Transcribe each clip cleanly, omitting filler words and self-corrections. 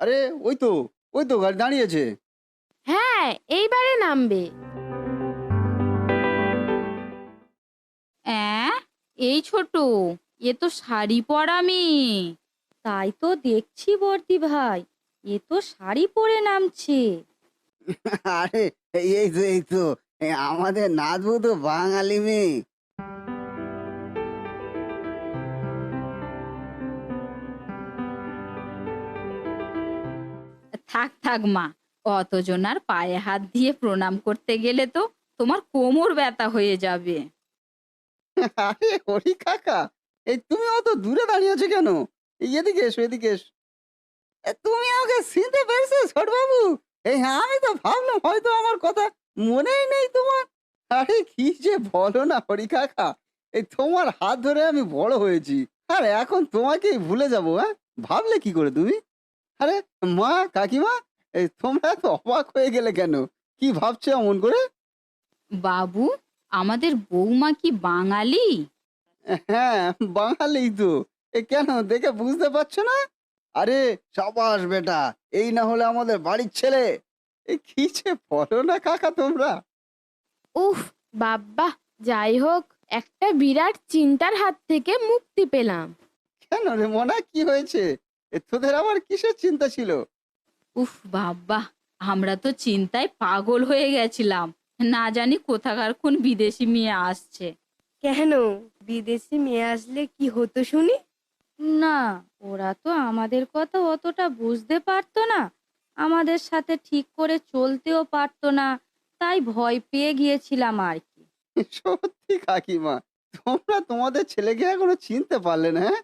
আরে ওই তো, ওই তো গাড়ি দাঁড়িয়েছে। হ্যাঁ, এইবারে নামবে। অ্যাঁ, এই ছোট, এ তো শাড়ি পরা মেয়ে। তাই তো দেখছি বর্দি ভাই, এ তো শাড়ি পরে নামছে। আরে এই তো আমাদের নাচবো তো বাঙালি মেয়ে। থাক থাক মা, অতজনার পায়ে হাত দিয়ে প্রণাম করতে গেলে তো তোমার কোমর ব্যথা হয়ে যাবে। আরে হরি কাকা, এই তুমি অত দূরে দাঁড়িয়ে আছো কেন? এই এদিকে এসো, এদিকে এসো। তুমি আমাকে চিনতে পেরেছো ছোট বাবু? এই হ্যাঁ, আমি তো ভাবলাম হয়তো আমার কথা মনেই নেই তোমার। আরে কি যে বলো না হরি কাকা, এই তোমার হাত ধরে আমি বড় হয়েছি, আর এখন তোমাকেই ভুলে যাবো? হ্যাঁ, ভাবলে কি করে তুমি? আরে মা, কাকিমা, এই তোমরা এত অবাক হয়ে গেলে কেন? কি ভাবছো এমন করে? বাবু, আমাদের বৌমা কি বাঙালি? হ্যাঁ, বাঙালি তো। কেন, দেখে বুঝতে পারছো না? আরে সাবাস বেটা, এই না হলে আমাদের বাড়ির ছেলে। কি যে বলো না কাকা তোমরা। উফ, বাব্বা, যাই হোক, একটা বিরাট চিন্তার হাত থেকে মুক্তি পেলাম। কেন রে মনা, কি হয়েছে? তোদের আবার কিসের চিন্তা ছিল? উফ বাবা, আমরা তো চিন্তায় পাগল হয়ে গেছিলাম। না জানি কোথাকার কোন বিদেশি মেয়ে আসছে। কেন, বিদেশি মেয়ে আসলে কি হতো শুনি? না, ওরা তো আমাদের কথা অতটা বুঝতে পারতো না, আমাদের সাথে ঠিক করে চলতেও পারতো না, তাই ভয় পেয়ে গিয়েছিলাম আর কি। সত্যি কাকিমা, তোমরা তোমাদের ছেলেকে এখনো চিনতে পারলে না? হ্যাঁ,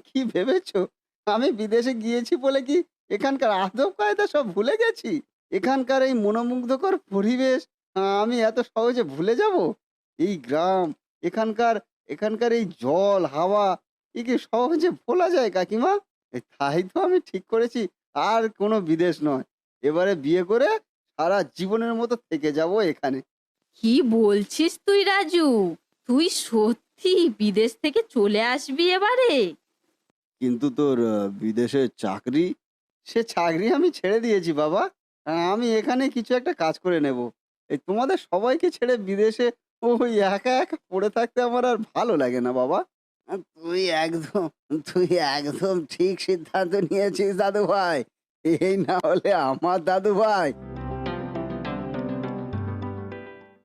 কি ভেবেছো আমি বিদেশে গিয়েছি বলে কি এখানকার আদব কায়দা সব ভুলে গেছি? এখানকার এই মনোমুগ্ধকর পরিবেশ আমি এত সহজে ভুলে যাব? এই গ্রাম, এখানকার এখানকার এই জল হাওয়া, এ কি সহজে ভোলা যায় কাকিমা? তাই তো আমি ঠিক করেছি আর কোনো বিদেশ নয়, এবারে বিয়ে করে সারা জীবনের মতো থেকে যাব এখানে। কি বলছিস তুই রাজু? তুই সত্যি বিদেশ থেকে চলে আসবি এবারে? কিন্তু তোর বিদেশে চাকরি? সে চাকরি আমি ছেড়ে দিয়েছি বাবা। আমি এখানে কিছু একটা কাজ করে নেব। এই তোমাদের সবাইকে ছেড়ে বিদেশে ওই একা একা পড়ে থাকতে আমার আর ভালো লাগে না বাবা। তুই একদম ঠিক সিদ্ধান্ত নিয়েছিস দাদু ভাই। এই না হলে আমার দাদু ভাই